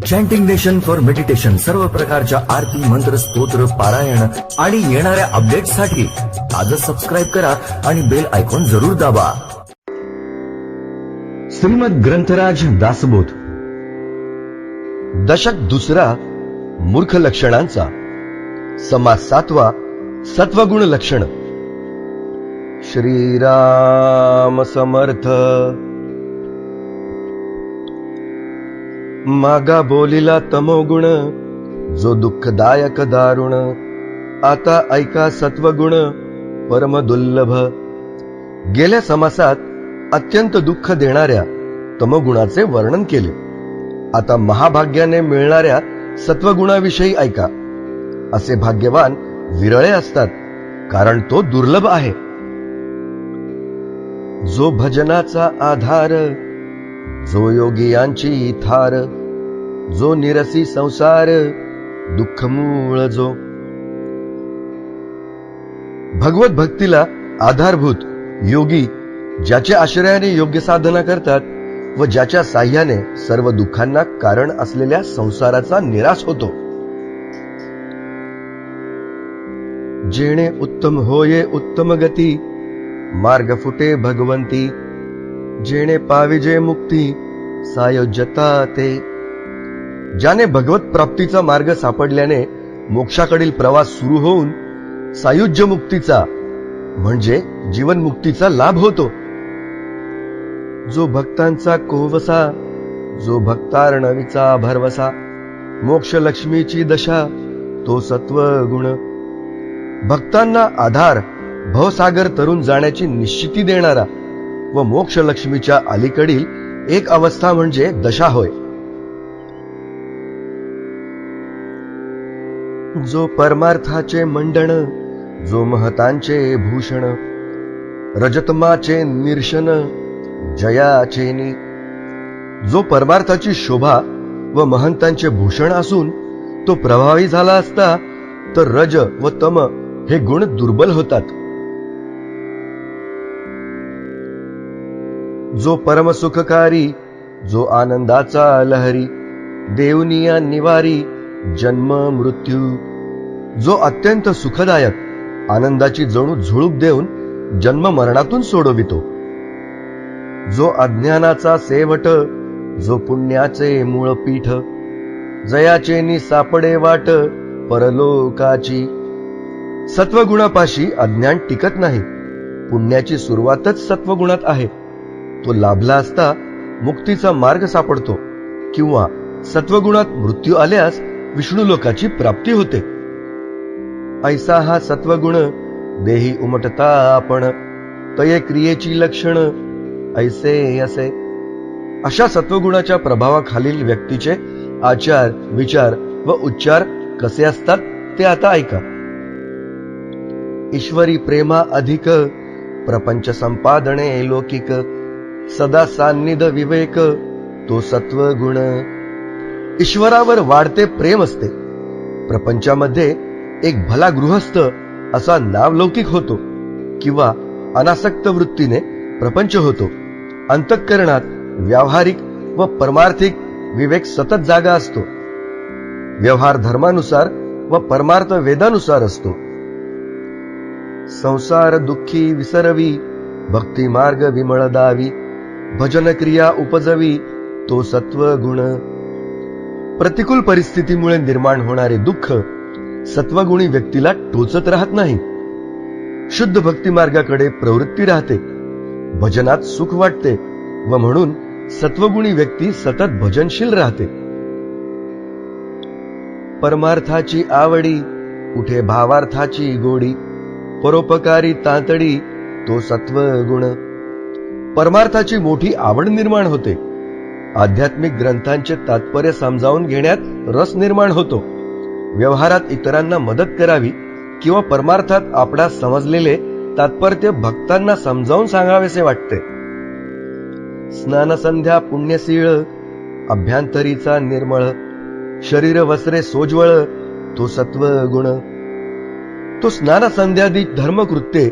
Chanting nation for meditation सर्व प्रकारच्या आरती, मंत्र, स्तोत्र, पारायण आणि येणाऱ्या अपडेट्ससाठी आजच सबस्क्राईब करा आणि बेल आयकॉन जरूर दाबा. श्रीमद ग्रंथराज दासबोध, दशक दुसरा, मूर्ख लक्षणांचा, समास 7वा, सत्वगुण लक्षण. श्रीराम समर्थ. मागा बोलिला तमोगुण, जो दुःखदायक दारुण. आता ऐका सत्वगुण, परम दुर्लभ. गेल्या समासात अत्यंत दुःख देणाऱ्या तमोगुणाचे वर्णन केले. आता महाभाग्याने मिळणाऱ्या सत्वगुणाविषयी ऐका. असे भाग्यवान विरळे असतात, कारण तो दुर्लभ आहे. जो भजनाचा आधार, जो योगियांची थार, जो निरसी संसार, दुःख मूळ जो. भगवत भक्तीला आधारभूत योगी ज्याच्या आश्रयाने योग्य साधना करतात व ज्याच्या साह्याने सर्व दुःखांना कारण असलेल्या संसाराचा निराश होतो. जेणे उत्तम होये उत्तम गती, मार्ग फुटे भगवंती. जेणे पाविजे मुक्ती, सायोज्यता ते. ज्याने भगवत प्राप्तीचा मार्ग सापडल्याने मोक्षाकडील प्रवास सुरू होऊन सायुज्य मुक्तीचा म्हणजे जीवनमुक्तीचा लाभ होतो. जो भक्तांचा कोवसा, जो भक्तार्णवीचा भरवसा. मोक्ष लक्ष्मीची दशा, तो सत्वगुण. भक्तांना आधार, भवसागर तरून जाण्याची निश्चिती देणारा व मोक्ष लक्ष्मीच्या अलीकडील एक अवस्था म्हणजे दशा होय. जो परमार्थाचे मंडण, जो महतांचे भूषण. रजतमाचे निरशन, जयाचेनी. जो परमार्थाची शोभा व महंतांचे भूषण असून तो प्रभावी झाला असता तर रज व तम हे गुण दुर्बल होतात. जो परमसुखकारी, जो आनंदाचा लहरी. देवनिया निवारी, जन्म मृत्यू. जो अत्यंत सुखदायक, आनंदाची जणू झुळूक देऊन जन्म मरणातून सोडवितो. जो अज्ञानाचा सेवट, जो पुण्याचे मूळ पीठ. जयाचेनी सापडे वाट, परलोकाची. सत्वगुणापाशी अज्ञान टिकत नाही. पुण्याची सुरुवातच सत्वगुणात आहे. तो लाभला असता मुक्तीचा मार्ग सापडतो किंवा सत्वगुणात मृत्यू आल्यास विष्णू लोकाची प्राप्ती होते. ऐसा हा सत्वगुण, देही उमटता आपण. तये क्रियेची लक्षण, ऐसे असे. अशा सत्वगुणाच्या प्रभावाखालील व्यक्तीचे आचार, विचार व उच्चार कसे असतात ते आता ऐका. ईश्वरी प्रेमा अधिक, प्रपंच संपादने लौकिक. सदा सान्निध विवेक, तो सत्वगुण. ईश्वरावर वाढते प्रेम असते. प्रपंचामध्ये एक भला गृहस्थ असा नावलौकिक होतो किंवा अनासक्त वृत्तीने प्रपंच होतो. अंतःकरणात व्यावहारिक व परमार्थिक विवेक सतत जागा असतो. व्यवहार धर्मानुसार व परमार्थ वेदानुसार असतो. संसार दुःखी विसरवी, भक्ती मार्ग विमळ दावी. भजन क्रिया उपजवी, तो सत्वगुण. प्रतिकूल परिस्थितीमुळे निर्माण होणारे दुःख सत्वगुणी व्यक्तीला टोचत राहत नाही. शुद्ध भक्ती मार्गाकडे प्रवृत्ती राहते. भजनात सुख वाटते व म्हणून सत्वगुणी व्यक्ती सतत भजनशील राहते. परमार्थाची आवडी, कुठे भावार्थाची गोडी. परोपकारी तातडी, तो सत्वगुण. परमार्थाची मोठी आवड निर्माण होते. आध्यात्मिक ग्रंथांचे तात्पर्य समजावून घेण्यात रस निर्माण होतो. व्यवहारात इतरांना मदत करावी किंवा परमार्थात आपणास समजलेले तात्पर्य भक्तांना समजावून सांगावेसे वाटते. स्नानसंध्या पुण्यशीळ, अभ्यंतरीचा निर्मळ. शरीर वस्त्रे सोज्वळ, तो सत्वगुण. तो स्नानसंध्यादी धर्मकृत्ये,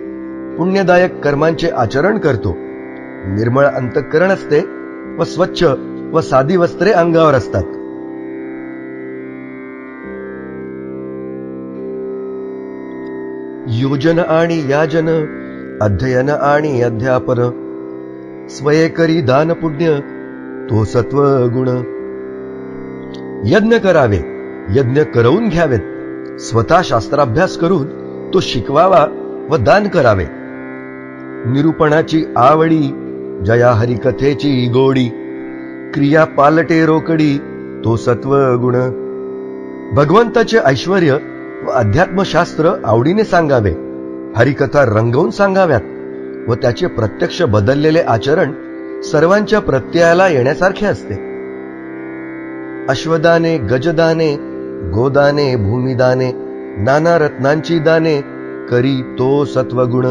पुण्यदायक कर्मांचे आचरण करतो. निर्मळ अंतःकरण असते व स्वच्छ व साधी वस्त्रे अंगावर असतात. योजन आणि याजन, अध्ययन आणि अध्यापन, स्वये करी दान पुण्य, तो सत्व गुण. यज्ञ करावे, यज्ञ करवून घ्यावेत, स्वतः शास्त्राभ्यास करून तो शिकवावा व दान करावे. निरूपणाची आवडी, जया हरिकथेची गोडी, क्रिया पालटे रोकडी, तो सत्व गुण. भगवंताचे ऐश्वर्य व अध्यात्मशास्त्र आवडीने सांगावे, हरिकथा रंगवून सांगाव्यात व त्याचे प्रत्यक्ष बदललेले आचरण सर्वांच्या प्रत्ययाला येण्यासारखे असते. अश्वदाने, गजदाने, गोदाने, भूमिदाने, नाना रत्नांची दाने, करी तो सत्वगुण.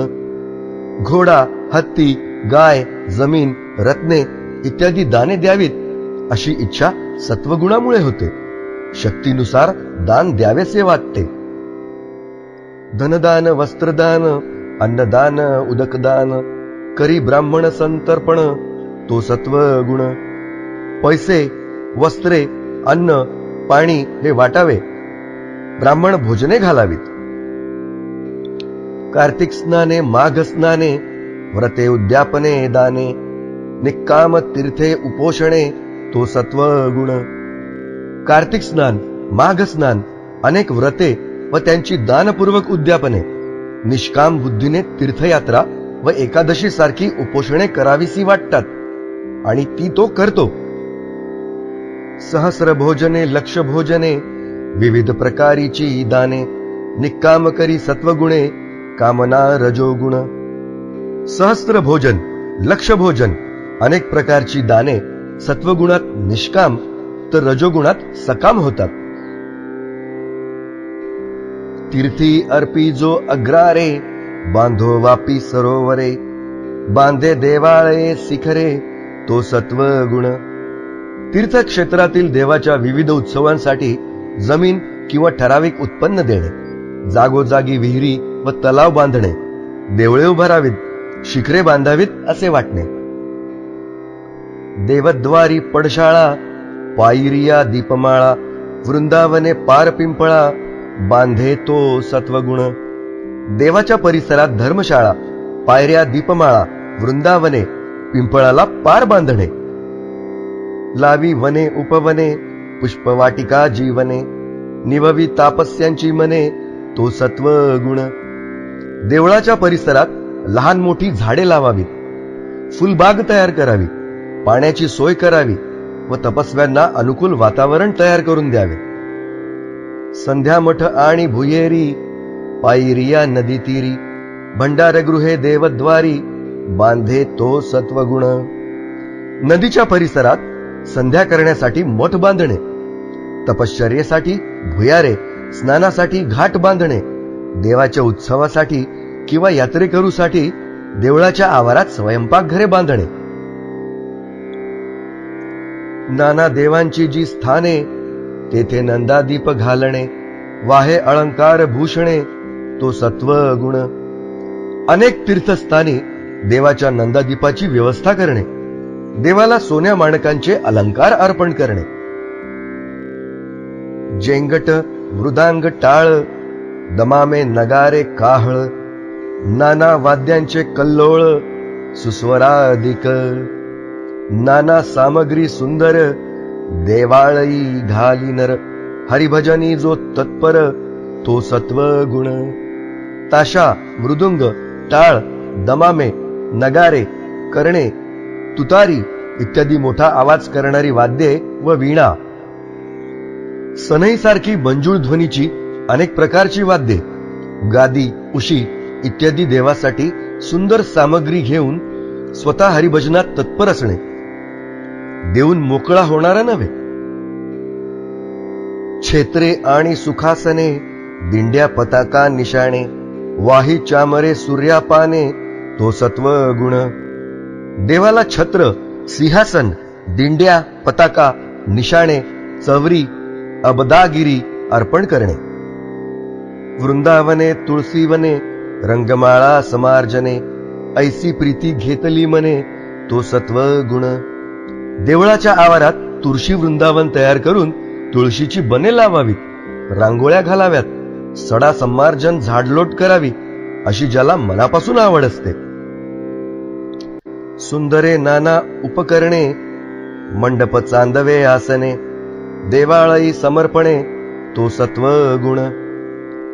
घोडा, हत्ती, गाय, जमीन, रत्ने इत्यादी दाने द्यावीत अशी इच्छा सत्वगुणामुळे होते. शक्तीनुसार दान द्यावेसे वाटते. धनदान, वस्त्रदान, अन्नदान, उदकदान, करी ब्राह्मण संतर्पण, तो सत्वगुण. पैसे, वस्त्रे, अन्न, पाणी हे वाटावे, ब्राह्मण भोजने घालावीत. कार्तिक स्नाने, माघ स्नाने, व्रते उद्यापने दाने, निक्काम तीर्थे उपोषणे, तो सत्वगुण. कार्तिक स्नान, माघ स्नान, अनेक व्रते व त्यांची दानपूर्वक उद्यापने, निष्काम बुद्धीने तीर्थयात्रा व एकादशी सारखी उपोषणे करावीसी वाटतात आणि ती तो करतो. सहस्र भोजने, लक्ष भोजने, विविध प्रकारीची दाने, निक्काम करी सत्वगुणे, कामना रजोगुण. सहस्त्र भोजन, लक्ष भोजन, अनेक प्रकारची दाने सत्वगुणात निष्काम तर रजोगुणात सकाम होतात. तीर्थी अर्पी जो अग्रारे, बांधो वापी सरोवरे, बांधे देवाळे शिखरे, तो सत्वगुण. तीर्थक्षेत्रातील देवाच्या विविध उत्सवांसाठी जमीन किंवा ठराविक उत्पन्न देणे, जागोजागी विहिरी व तलाव बांधणे, देवळे उभारावीत, शिखरे बांधावीत असे वाटणे. देवद्वारी पडशाळा, पायरिया दीपमाळा, वृंदावने पार पिंपळा, बांधे तो सत्वगुण. देवाच्या परिसरात धर्मशाळा, पायऱ्या दीपमाळा, वृंदावने, पिंपळाला पार बांधणे. लावी वने उपवने, पुष्पवाटिका जीवने, निववी तापस्यांची मने, तो सत्वगुण. देवळाच्या परिसरात लहान मोठी झाडे लावावीत, फुलबाग तयार करावी, पाण्याची सोय करावी व तपस्व्यांना अनुकूल वातावरण तयार करून द्यावे. संध्यामठ आणि भुयेरी, पायरिया नदी तीरी, भंडारगृहे देवद्वारी, बांधे तो सत्वगुण. नदीच्या परिसरात संध्या करण्यासाठी मठ बांधणे, तपश्चर्येसाठी भुयारे, स्नानासाठी घाट बांधणे, देवाच्या उत्सवासाठी किंवा यात्रेकरूसाठी देवळाच्या आवारात स्वयंपाकघरे बांधणे. नाना देवांची जी स्थाने, तेथे नंदादीप घालणे, वाहे अलंकार भूषणे, तो सत्वगुण. अनेक तीर्थस्थानी देवाच्या नंदादीपाची व्यवस्था करणे, देवाला सोन्या माणकांचे अलंकार अर्पण करणे. जेंगट, मृदांग टाळ, दमामे नगारे काहळ, नाना वाद्यांचे कल्लोळ, सुस्वराधिक, नाना सामग्री सुंदर, देवाळई घाली नर, हरिभजनी जो तत्पर, तो सत्वगुण. ताशा, मृदुंग, टाळ, दमामे, नगारे, करणे, तुतारी इत्यादी मोठा आवाज करणारी वाद्ये व वीणा, सनईसारखी मंजूळ ध्वनीची अनेक प्रकारची वाद्ये, गादी, उशी इत्यादी देवासाठी सुंदर सामग्री घेऊन स्वतः हरिभजनात तत्पर असणे, देऊन मोकळा होणारा नव्हे. क्षेत्रे आणि सुखासने, दिंड्या पताका निशाणे, वाही चामरे सूर्यापाने, तो सत्वगुण. देवाला छत्र, सिंहासन, दिंड्या, पताका, निशाणे, चवरी, अबदागिरी अर्पण करणे. वृंदावने, तुळसीवने, रंगमाळा समार्जने, ऐसी प्रीती घेतली मने, तो सत्वगुण. देवळाच्या आवारात तुळशी वृंदावन तयार करून तुळशीची बने लावावीत, रांगोळ्या घालाव्यात, सडा समार्जन झाडलोट करावी, अशी ज्याला मनापासून आवड असते. सुंदरे नाना उपकरणे, मंडप चांदवे आसने, देवाळई समर्पणे तो सत्व गुण.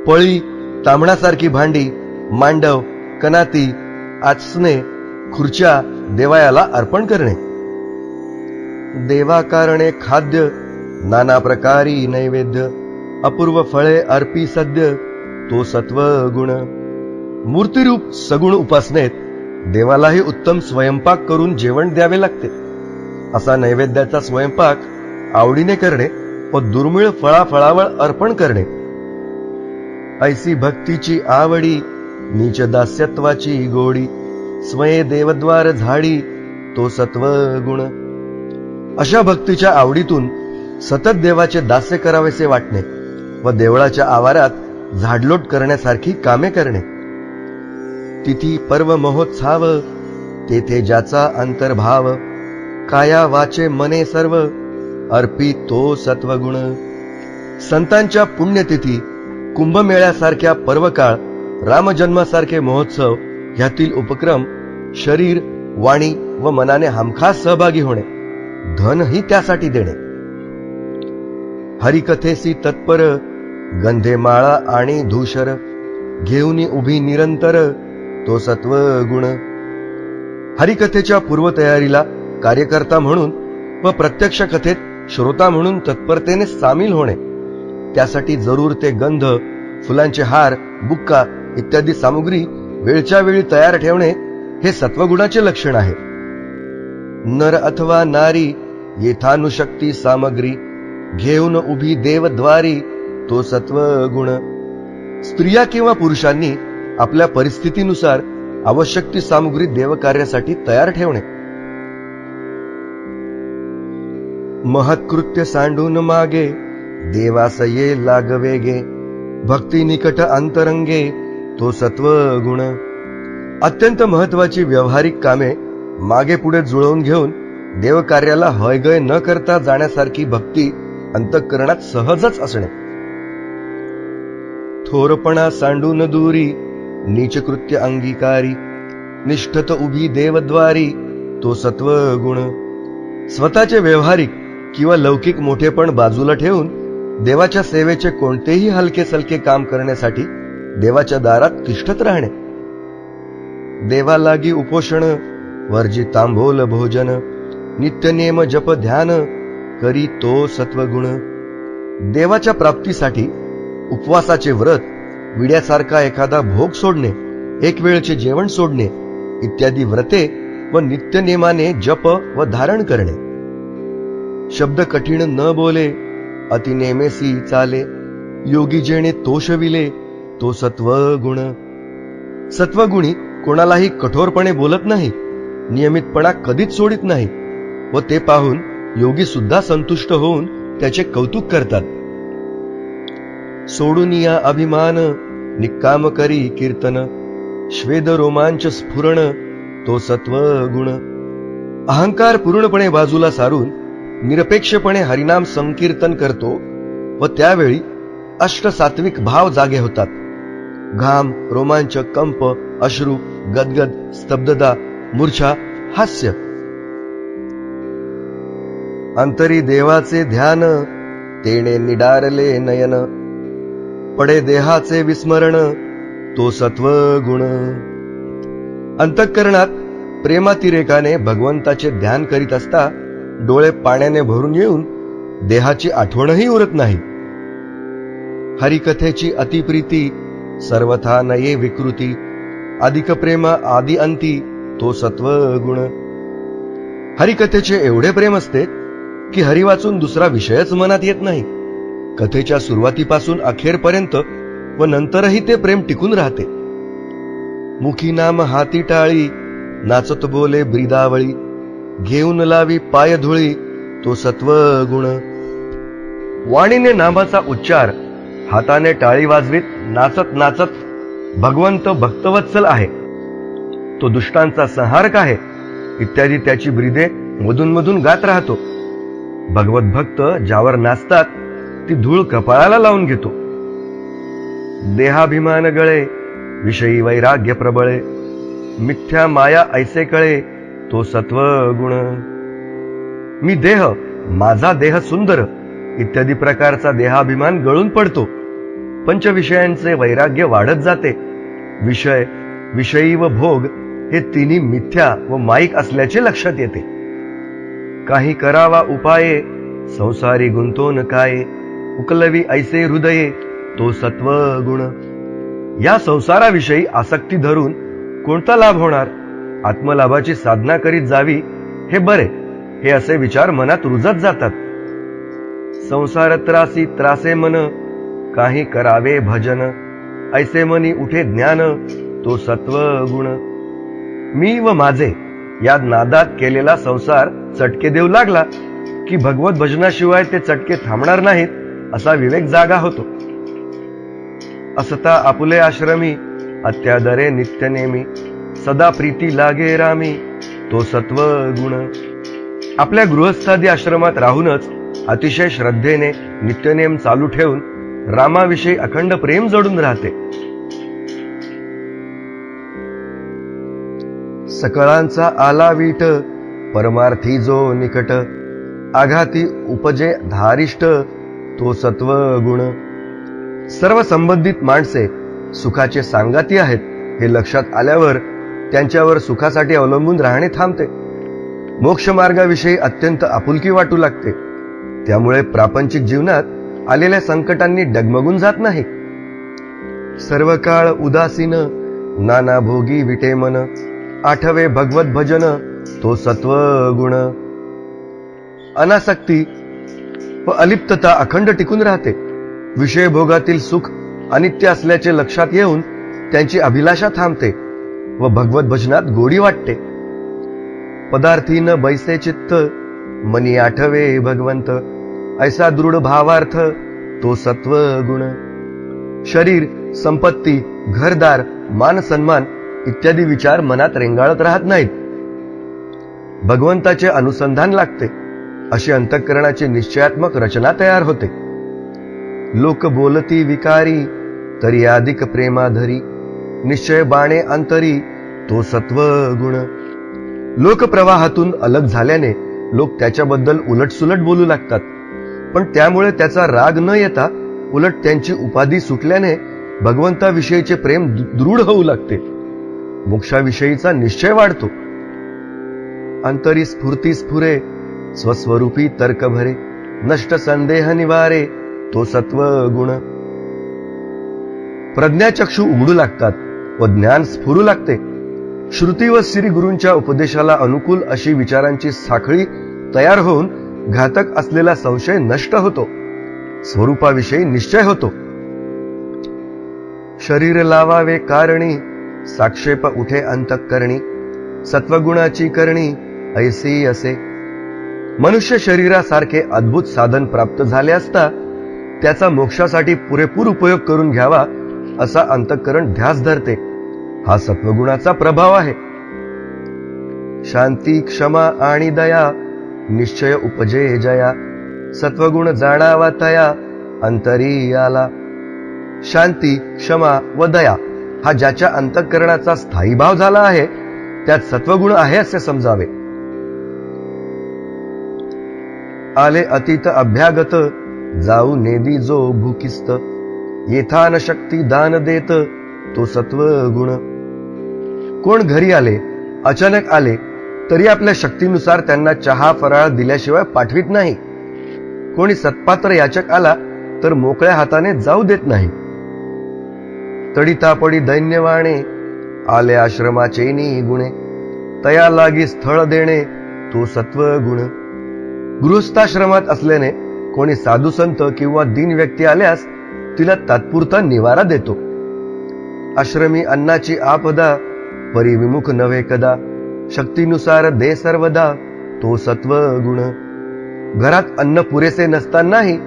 पळी तांबणासारखी भांडी, मांडव, कनाती, आसने, खुर्च्या देवायाला अर्पण करणे. देवाकारणे खाद्य, नाना प्रकारी नैवेद्य, अपूर्व फळे अर्पी सद्य तो सत्व गुण. मूर्तिरूप सगुण उपासनेत देवालाही उत्तम स्वयंपाक करून जेवण द्यावे लागते. असा नैवेद्याचा स्वयंपाक आवडीने करणे व दुर्मिळ फळाफळावळ अर्पण करणे. ऐसी भक्तीची आवडी, नीच दास्यत्वाची गोडी, स्वये देवद्वार झाडी तो सत्व गुण. अशा भक्तीच्या आवडीतून सतत देवाचे दास्य करावेसे वाटणे व देवळाच्या आवारात झाडलोट करण्यासारखी कामे करणे. तिथी पर्व महोत्साव, तेथे ज्याचा अंतर्भाव, काया वाचे मने सर्व अर्पी तो सत्वगुण. संतांच्या पुण्यतिथी, कुंभमेळ्यासारख्या पर्वकाळ, रामजन्मासारखे महोत्सव ह्यातील उपक्रम शरीर, वाणी व मनाने हमखास सहभागी होणे, धनही त्यासाठी देणे. हरिकथेसी तत्पर, गंधे माळा आणि धूषर, घेऊन उभी निरंतर तो सत्व गुण. हरिकथेच्या पूर्वतयारीला कार्यकर्ता म्हणून व प्रत्यक्ष कथेत श्रोता म्हणून तत्परतेने सामील होणे, त्यासाठी जरूर ते गंध, फुलांचे हार, बुक्का इत्यादी सामुग्री वेळच्या वेळी तयार ठेवणे हे सत्वगुणाचे लक्षण आहे. नर अथवा नारी येथानुशक्ती सामग्री, घेऊन उभी देवद्वारी तो सत्व गुण. स्त्रिया किंवा पुरुषांनी आपल्या परिस्थितीनुसार आवश्यक ती सामुग्री देवकार्यासाठी तयार ठेवणे. महत्कृत्य सांडून मागे, देवास ये लागवेगे, भक्ती निकट अंतरंगे तो सत्व गुण. अत्यंत महत्वाची व्यावहारिक कामे मागे पुढे जुळवून घेऊन देवकार्याला हयगय न करता जाण्यासारखी भक्ती अंतःकरणात सहजच असणे. थोरपणा सांडून दूरी, नीचकृत्य अंगीकारी, निष्ठत उभी देवद्वारी तो सत्व गुण. स्वतःचे व्यावहारिक किंवा लौकिक मोठेपण बाजूला ठेवून देवाच्या सेवेचे कोणतेही हलके सलके काम करण्यासाठी देवाच्या दारात तिष्ठत राहणे. देवालागी उपोषण, वर्जी तांबोल भोजन, नित्यनेम जप ध्यान करी तो सत्वगुण. देवाच्या प्राप्तीसाठी उपवासाचे व्रत, विड्यासारखा एखादा भोग सोडणे, एक वेळचे जेवण सोडणे इत्यादी व्रते व नित्यनेमाने जप व धारण करणे. शब्द कठीण न बोले, अतिनेमेसी चाले, योगी जेणे तोषविले तो सत्वगुण. सत्वगुणी कोणालाही कठोरपणे बोलत नाही, नियमितपणा कधीच सोडित नाही व ते पाहून योगी सुद्धा संतुष्ट होऊन त्याचे कौतुक करतात. सोडून या अभिमान, निक्काम करी कीर्तन, श्वेद रोमांच स्फुरण तो सत्वगुण. अहंकार पूर्णपणे बाजूला सारून निरपेक्षपणे हरिनाम संकीर्तन करतो व त्यावेळी अष्टसात्विक भाव जागे होतात. घाम, रोमांच, कंप, अश्रू, गदगद, स्तब्धता, मूर्छा, हास्य. अंतरी देवाचे ध्यान, तेणे निडारले नयन, पडे देहाचे विस्मरण तो सत्वगुण. अंतःकरणात प्रेमातिरेकाने भगवंताचे ध्यान करीत असता डोळे पाण्याने भरून येऊन देहाची आठवणही उरत नाही. हरिकथेची अतिप्रीती, सर्वथा नये विकृती, अधिक प्रेमा आदि अंती तो सत्वगुण. हरिकथेचे एवढे प्रेम असते की हरी वाचून दुसरा विषयच मनात येत नाही. कथेच्या सुरुवातीपासून अखेरपर्यंत व नंतरही ते प्रेम टिकून राहते. मुखी नाम हाती टाळी, नाचत बोले ब्रिदावळी, घेऊन लावी पाय धुळी तो सत्वगुण. वाणीने नामाचा उच्चार, हाताने टाळी वाजवीत नाचत नाचत भगवंत भक्तवत्सल आहे, तो दुष्टांचा संहारक आहे इत्यादी त्याची ब्रिदे मधून मधून गात राहतो. भगवत भक्त ज्यावर नाचतात ती धूळ कपाळाला लावून घेतो. देहाभिमान गळे, विषयी वैराग्य प्रबळे, मिथ्या माया ऐसे कळे, तो सत्वगुण. मी देह, माझा देह सुंदर इत्यादी प्रकारचा देहाभिमान गळून पडतो. पंचविषयांचे वैराग्य वाढत जाते. विषय, विषयी व भोग हे तिन्ही मिथ्या व माईक असल्याचे लक्षात येते. काही करावा उपाये, संसारी गुंतोन काये, उकलवी ऐसे हृदये, तो सत्वगुण. या संसाराविषयी आसक्ती धरून कोणता लाभ होणार? आत्मलाभाची साधना करीत जावी हे बरे, हे असे विचार मनात रुजत जातात. संसार त्रासी त्रासे मन, काही करावे भजन, ऐसे मनी उठे ज्ञान, तो सत्वगुण. मी व माझे या नादात केलेला संसार चटके देऊ लागला की भगवत भजनाशिवाय ते चटके थांबणार नाहीत असा विवेक जागा होतो. असता आपुले आश्रमी, अत्यादरे नित्यनेमी, सदा प्रीती लागे रामी, तो सत्वगुण. आपल्या गृहस्थादी आश्रमात राहूनच अतिशय श्रद्धेने नित्यनेम चालू ठेवून रामाविषयी अखंड प्रेम जडून राहते. सकळांचा आला वीट, परमार्थी जो निकट, आघाती उपजे धारिष्ट, तो सत्वगुण. सर्व संबंधित माणसे सुखाचे सांगाती आहेत हे लक्षात आल्यावर त्यांच्यावर सुखासाठी अवलंबून राहणे थांबते. मोक्षमार्गाविषयी अत्यंत आपुलकी वाटू लागते. त्यामुळे प्रापंचिक जीवनात आलेल्या संकटांनी डगमगून जात नाही. सर्व काळ उदासीन, नाना भोगी विटे मन, आठवे भगवत भजन, तो सत्वगुण. अनासक्ती व अलिप्तता अखंड टिकून राहते. विषय भोगातील सुख अनित्य असल्याचे लक्षात येऊन त्यांची अभिलाषा थांबते व भगवत भजनात गोडी वाटते. पदार्थी न बैसे चित्त, मनी आठवे भगवंत, ऐसा दृढ भावार्थ, तो सत्वगुण. शरीर, संपत्ती, घरदार, मान सन्मान इत्यादी विचार मनात रेंगाळत राहत नाहीत. भगवंताचे अनुसंधान लागते. अशी अंतःकरणाची निश्चयात्मक रचना तयार होते. लोक बोलती विकारी, तरी अधिक प्रेमाधरी, निश्चय बाणे अंतरी, तो सत्वगुण. लोकप्रवाहातून अलग झाल्याने लोक त्याच्याबद्दल उलटसुलट बोलू लागतात. पण त्यामुळे त्याचा राग न येता उलट त्यांची उपाधी सुटल्याने भगवंताविषयीचे प्रेम दृढ होऊ लागते. मोक्षाविषयीचा निश्चय वाढतो. अंतरी स्फूर्ती स्फुरे, स्वस्वरूपी तर्क भरे, नष्ट संदेह निवारे, तो सत्वगुण. प्रज्ञाचक्षु उघडू लागतात व ज्ञान स्फुरू लागते. श्रुती व श्री गुरूंच्या उपदेशाला अनुकूल अशी विचारांची साखळी तयार होऊन घातक असलेला संशय नष्ट होतो. स्वरूपाविषयी निश्चय होतो. शरीर लावावे कारणी, साक्षेप उठे अंतःकरणी, सत्वगुणाची करणी, ऐसी असे. मनुष्य शरीरासारखे अद्भुत साधन प्राप्त झाले असता त्याचा मोक्षासाठी पुरेपूर उपयोग करून घ्यावा असा अंतःकरण ध्यास धरते. हा सत्वगुणाचा प्रभाव आहे. शांती, क्षमा आणि दया, निश्चय उपजे जया, सत्वगुण जाणावा तया, अंतरी आला. शांती, क्षमा व दया हा ज्याच्या अंतःकरणाचा स्थायी भाव झाला आहे त्यात सत्वगुण आहे असे समजावे. आले अतीत अभ्यागत, जाऊ नेदी जो भूकिस्त, येथान शक्ती दान देत, तो सत्वगुण. कोण घरी आले, अचानक आले तरी आपल्या शक्तीनुसार त्यांना चहा फराळ दिल्याशिवाय पाठवित नाही. कोणी सत्पात्र याचक आला तर मोकळ्या हाताने जाऊ देत नाही. तडीतापडी दैन्यवाणे, आले आश्रमाचे गुणे, तया लागी स्थळ देणे, तो सत्वगुण. गृहस्थाश्रमात असल्याने कोणी साधू संत किंवा दीन व्यक्ती आल्यास तिला तात्पुरता निवारा देतो. आश्रमी अन्नाची आपदा, परिविमुख नव्हे कदा, शक्तीनुसार दे सर्वदा, तो सत्वगुण. घरात अन्न पुरेसे नसतानाही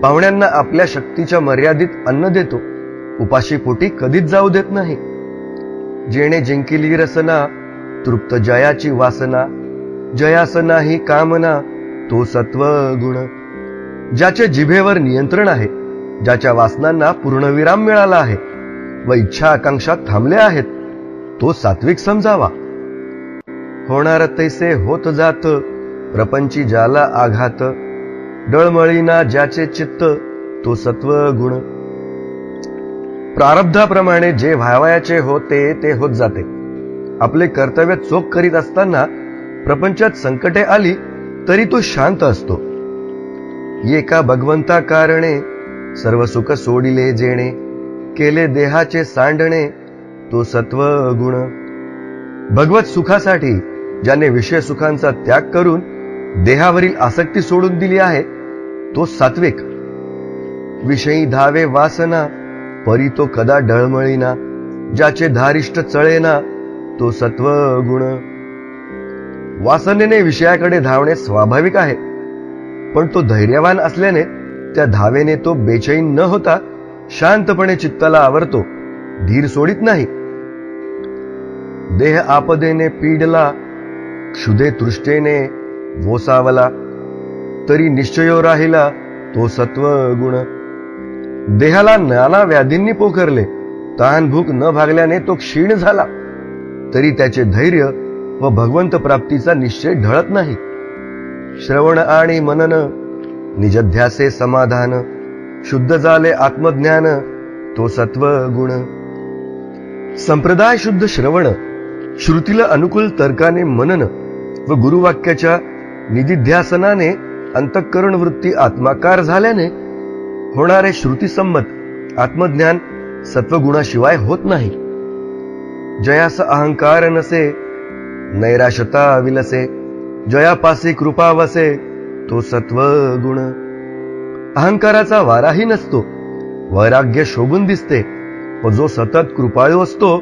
पाहुण्यांना आपल्या शक्तीच्या मर्यादित अन्न देतो. उपाशी पोटी कधीच जाऊ देत नाही. जेणे जिंकिली रसना, तृप्त जयाची वासना, जयास नाही कामना, तो सत्वगुण. ज्याचे जिभेवर नियंत्रण आहे, ज्याच्या वासनांना पूर्णविराम मिळाला आहे, व इच्छा आकांक्षा थांबल्या आहेत तो सात्विक समजावा. होणार तैसे होत जात प्रपंची ज्याला आघात, डळमळीना ज्याचे चित्त तो सत्व गुण. प्रारब्धाप्रमाणे जे व्हावयाचे होते ते होत जाते. आपले कर्तव्य चोख करीत असताना प्रपंचात संकटे आली तरी तो शांत असतो. एका भगवंता कारणे सर्व सुख सोडिले जेणे, केले देहाचे सांडणे तो सत्व गुण. भगवत सुखासाठी ज्याने विषय सुखांचा त्याग करून देहावरील आसक्ती सोडून दिली आहे तो सात्विक. विषयी धावे वासना परी तो कदा डळमळीना, ज्याचे धारिष्ट चळेना तो सत्व गुण. वासनेने विषयाकडे धावणे स्वाभाविक आहे, पण तो धैर्यवान असल्याने त्या धावेने तो बेचैन न होता शांतपणे चित्ताला आवरतो, धीर सोडित नाही. देह आपदेने पीडला, क्षुधे तृष्टेने वोसावला, तरी निश्चयो राहिला तो सत्व गुण. देहाला नाना व्याधींनी पोखरले, तहान भूक न भागल्याने तो क्षीण झाला, तरी त्याचे धैर्य व भगवंत प्राप्तीचा निश्चय ढळत नाही. श्रवण आणि मनन निजध्यासे समाधान, शुद्ध झाले आत्मज्ञान तो सत्व गुण. संप्रदाय शुद्ध श्रवण, श्रुतीला अनुकूल तर्काने मनन व गुरुवाक्याच्या निधिध्यासनाने अंतःकरण वृत्ती आत्माकार झाल्याने होणारे श्रुतीसंमत आत्मज्ञान सत्वगुणाशिवाय होत नाही. जयास अहंकार नसे नैराश्यता विलसे, जयापासी कृपा वसे तो सत्व गुण. अहंकाराचा वाराही नसतो, वैराग्य शोभून दिसते व जो सतत कृपाळू असतो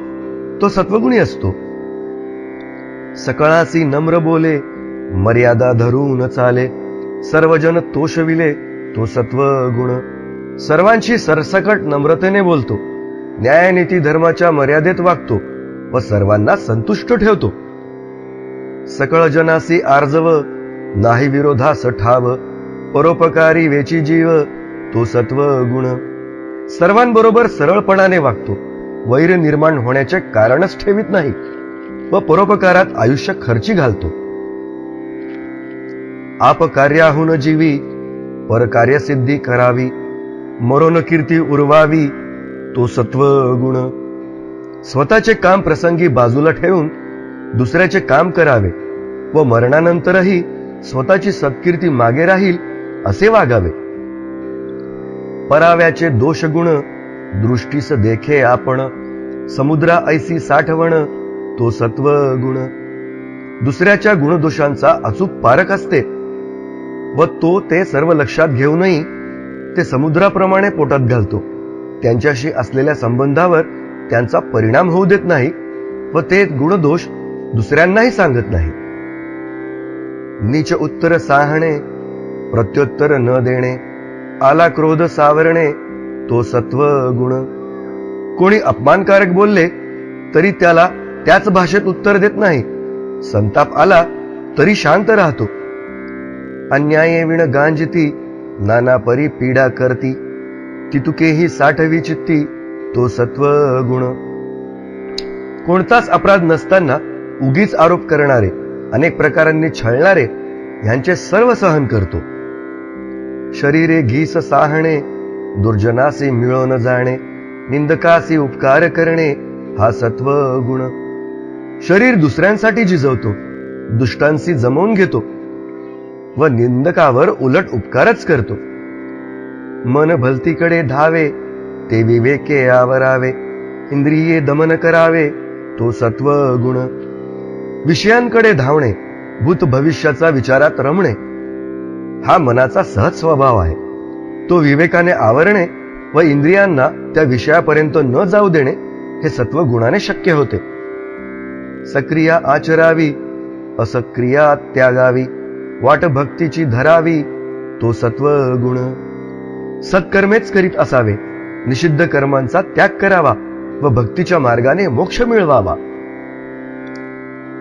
तो सत्वगुणी असतो. सकळासी नम्र बोले मर्यादा धरून चाले, सर्वजन तोषविले तो सत्व गुण. सर्वांशी सरसकट नम्रतेने बोलतो, न्यायनीती धर्माच्या मर्यादेत वागतो व सर्वांना संतुष्ट ठेवतो. सकळ जनासी आर्जव नाही विरोधास ठाव, परोपकारी वेची जीव तो सत्व गुण. सर्वांबरोबर सरळपणाने वागतो, वैर निर्माण होण्याचे कारणच ठेवित नाही व परोपकारात आयुष्य खर्ची घालतो. आप कार्याहून जीवी परकार्यसिद्धी करावी, मरोन कीर्ती उरवावी तो सत्व गुण. स्वतःचे काम प्रसंगी बाजूला ठेवून दुसऱ्याचे काम करावे व मरणानंतरही स्वतःची सत्कीर्ती मागे राहील असे वागावे. पराव्याचे दोषगुण दृष्टीस देखे आपण, समुद्रा ऐसी साठवण तो सत्व गुण. दुसऱ्याच्या गुणदोषांचा अचूक पारख असते व तो ते सर्व लक्षात घेऊनही ते समुद्राप्रमाणे पोटात घालतो. त्यांच्याशी असलेल्या संबंधावर त्यांचा परिणाम होऊ देत नाही व ते गुणदोष दुसऱ्यांनाही सांगत नाही. नीच उत्तर साहणे प्रत्युत्तर न देणे, आला क्रोध सावरणे तो सत्व गुण. कोणी अपमानकारक बोलले तरी त्याला त्याच भाषेत उत्तर देत नाही, संताप आला तरी शांत राहतो. अन्याये विण गांजती नाना परी पीडा करती, तितुकेही साठवी चित्ती तो सत्व गुण. कोणताच अपराध नसताना उगीच आरोप करणारे, अनेक प्रकारांनी छळणारे ह्यांचे सर्व सहन करतो. शरीरे घीस साहणे दुर्जनासी मिळो न जाणे, निंदकासी उपकार करणे हा सत्व गुण. शरीर दुसऱ्यांसाठी झिजवतो, दुष्टांशी जमवून घेतो व निंदकावर उलट उपकारच करतो. मन भलतीकडे धावे ते विवेके आवरावे, इंद्रिये दमन करावे तो सत्व गुण. विषयांकडे धावणे, भूत भविष्याचा विचारात रमणे हा मनाचा सहज स्वभाव आहे. तो विवेकाने आवरणे व इंद्रियांना त्या विषयापर्यंत न जाऊ देणे हे सत्व गुणाने शक्य होते. सक्रिया आचरावी असक्रिया त्यागावी, वाट भक्तीची धरावी तो सत्व गुण. सत्कर्मेच करीत असावे, निषिद्ध कर्मांचा त्याग करावा व भक्तीच्या मार्गाने मोक्ष मिळवावा.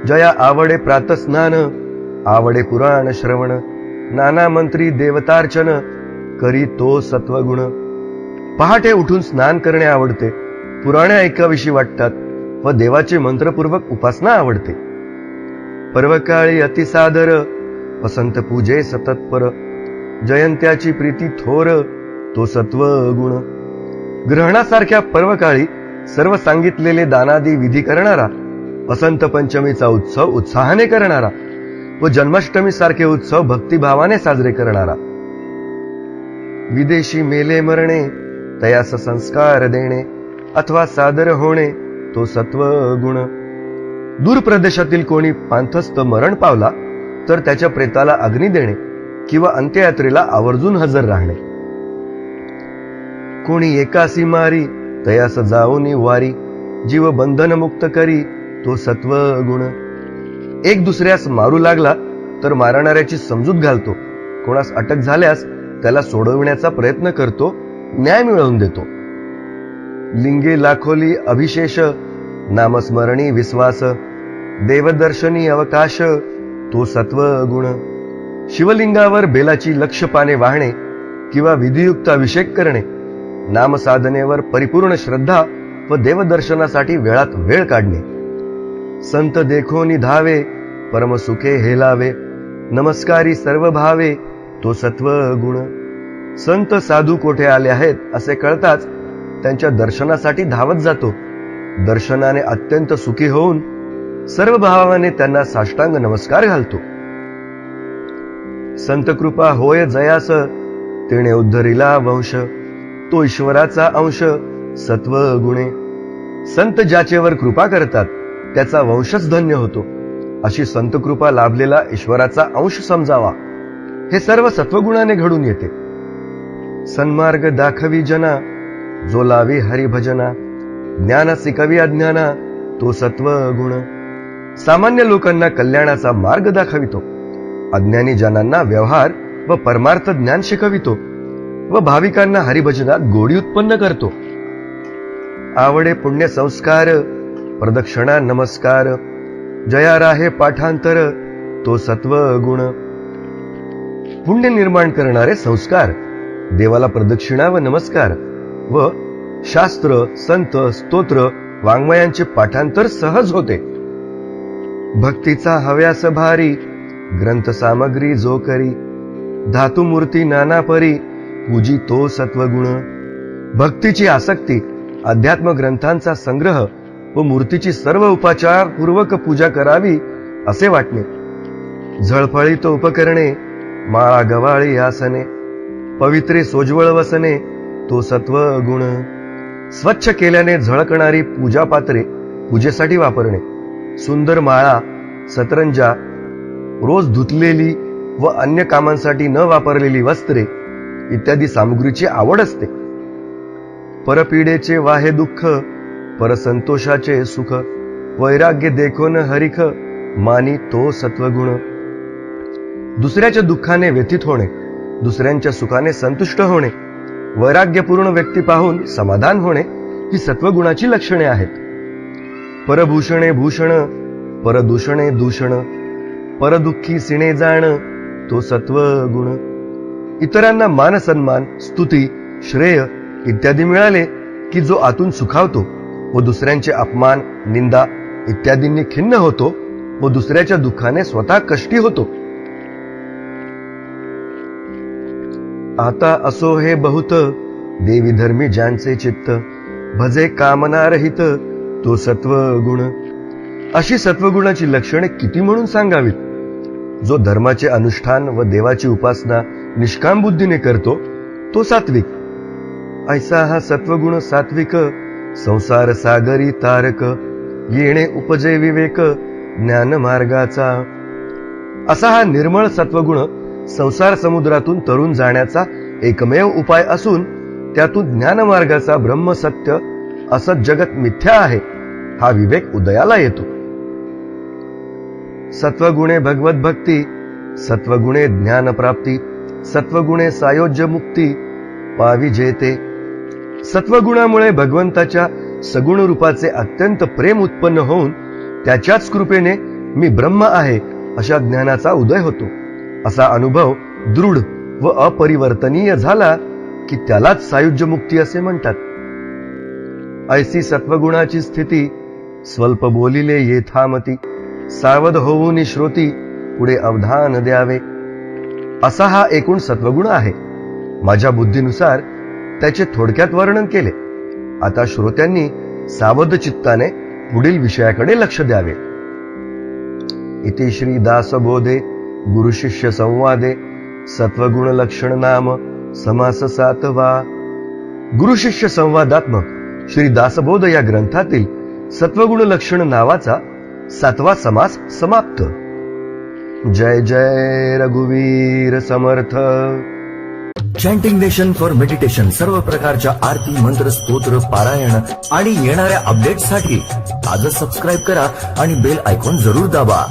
जया आवडे प्रातस्नान, आवडे पुराण श्रवण, नाना मंत्री देवतार्चन करी तो सत्वगुण. पहाटे उठून स्नान करणे आवडते, पुराणे ऐकाविषयी वाटतात व देवाची मंत्रपूर्वक उपासना आवडते. पर्वकाळी अतिसादर वसंत पूजे सततपर, जयंत्याची प्रीती थोर तो सत्व गुण. ग्रहणासारख्या पर्वकाळी सर्व सांगितलेले दानादी विधी करणारा, वसंत पंचमीचा उत्सव उत्साहाने करणारा व जन्माष्टमी सारखे उत्सव भक्तिभावाने साजरे करणारा. विदेशी मेले मरणे तयास संस्कार देणे अथवा सादर होणे तो सत्व गुण. दूर प्रदेशातील कोणी पांथस्थ मरण पावला तर त्याच्या प्रेताला अग्नी देणे किंवा अंत्ययात्रेला आवर्जून हजर राहणे. कोणी एकासी मारी तयास जाऊनी वारी, जीव बंधन मुक्त करी तो सत्व गुण. एक दुसऱ्यास मारू लागला तर मारणाऱ्याची समजूत घालतो, कोणास अटक झाल्यास त्याला सोडविण्याचा प्रयत्न करतो, न्याय मिळवून देतो. लिंगे लाखोली अभिशेष, नामस्मरणी विश्वास, देवदर्शनी अवकाश तो सत्व गुण. शिवलिंगावर बेलाची लक्ष पाने वाहणे किंवा विधियुक्त अभिषेक करणे, नामसाधनेवर परिपूर्ण श्रद्धा व देवदर्शनासाठी वेळात वेळ काढणे. संत देखोनी धावे, परमसुखे हेलावे, नमस्कारी सर्व भावे तो सत्व गुण. संत साधू कोठे आले आहेत असे कळताच त्यांच्या दर्शनासाठी धावत जातो. दर्शनाने अत्यंत सुखी होऊन सर्व भावाने त्यांना साष्टांग नमस्कार घालतो. संत कृपा होय जयास, तेणे उद्धरिला वंश, तो ईश्वराचा अंश सत्व गुणे. संत ज्याचेवर कृपा करतात त्याचा वंशच धन्य होतो. अशी संत कृपा लाभलेला ईश्वराचा अंश समजावा. हे सर्व सत्वगुणाने घडून येते. सन्मार्ग दाखवी जना, जो लावी हरिभजना, ज्ञान शिकवी अज्ञाना तो सत्व गुण. सामान्य लोकांना कल्याणाचा मार्ग दाखवितो, अज्ञानी जनांना व्यवहार व परमार्थ ज्ञान शिकवितो व भाविकांना हरिभजनात गोडी उत्पन्न करतो. आवडे पुण्य संस्कार, प्रदक्षिणा नमस्कार, जया राहे पाठांतर तो सत्व गुण. पुण्य निर्माण करणारे संस्कार, देवाला प्रदक्षिणा व नमस्कार व शास्त्र, संत, स्तोत्र, वाङ्मयांचे पाठांतर सहज होते. भक्तीचा हव्यास भारी, ग्रंथ सामग्री जो करी, धातू मूर्ती नाना परी पूजी तो सत्वगुण. भक्तीची आसक्ती, अध्यात्म ग्रंथांचा संग्रह व मूर्तीची सर्व उपचार पूर्वक पूजा करावी असे वाटणे. झळफळीत उपकरणे, माळा गवाळी आसने, पवित्रे सोज्वळ वसने तो सत्व गुण. स्वच्छ केल्याने झळकणारी पूजा पात्रे पूजेसाठी वापरणे, सुंदर माळा, सतरंजा, रोज धुतलेली व अन्य कामांसाठी न वापरलेली वस्त्रे इत्यादी सामग्रीची आवड असते. परपीडेचे वाहे दुःख, परसंतोषाचे सुख, वैराग्य देखोन हरिख मानी तो सत्वगुण. दुसऱ्याच्या दुःखाने व्यथित होणे, दुसऱ्यांच्या सुखाने संतुष्ट होणे, वैराग्यपूर्ण व्यक्ती पाहून समाधान होणे ही सत्वगुणाची लक्षणे आहेत. परभूषणे भूषण, परदूषणे दूषण, परदुःखी सिणे जाण तो सत्वगुण. इतरांना मान सन्मान, स्तुती, श्रेय इत्यादी मिळाले की जो आतून सुखावतो व दुसऱ्यांचे अपमान, निंदा इत्यादींनी खिन्न होतो व दुसऱ्याच्या दुःखाने स्वतः कष्टी होतो. आता असो हे बहुत, देवी धर्मी ज्यांचे चित्त, भजे कामना रहित तो सत्वगुण. अशी सत्वगुणाची लक्षणे किती म्हणून सांगावीत. जो धर्माचे अनुष्ठान व देवाची उपासना निष्काम बुद्धीने करतो तो सात्विक. ऐसा हा सत्वगुण सात्विक, संसार सागरी तारक, येणे उपजे विवेक ज्ञान मार्गाचा. असा हा निर्मळ सत्वगुण संसार समुद्रातून तरुण जाण्याचा एकमेव उपाय असून त्यातून ज्ञानमार्गाचा ब्रह्मसत्य असत जगत मिथ्या आहे हा विवेक उदयाला येतो. सत्वगुणे भगवत भक्ती, सत्वगुणे ज्ञान प्राप्ती, सत्वगुणे सायोज्य मुक्ती पावी जेते. सत्वगुणामुळे भगवंताच्या सगुण रूपाचे अत्यंत प्रेम उत्पन्न होऊन त्याच्याच कृपेने मी ब्रह्म आहे अशा ज्ञानाचा उदय होतो. असा अनुभव दृढ व अपरिवर्तनीय झाला की त्यालाच सायुज्य मुक्ती असे म्हणतात. ऐसी सत्वगुणाची स्थिती स्वल्प बोलिले येथामती सावध होऊन श्रोती पुढे अवधान द्यावे. असा हा एकूण सत्वगुण आहे. माझ्या बुद्धीनुसार त्याचे थोडक्यात वर्णन केले. आता श्रोत्यांनी सावध चित्ताने पुढील विषयाकडे लक्ष द्यावे. इति श्री दासबोधे गुरु शिष्य संवादे सत्वगुण लक्षण नाम समास 7वा. गुरु शिष्य संवादात्मक श्री दासबोध या ग्रंथातील सत्वगुण लक्षण नावाचा 7वा समास समाप्त. जय जय रघुवीर समर्थ. चॅन्टिंग नेशन फॉर मेडिटेशन सर्व प्रकारच्या आरती मंत्र स्तोत्र पारायण आणि येणाऱ्या अपडेट्ससाठी आजच सबस्क्राईब करा आणि बेल आयकॉन जरूर दाबा.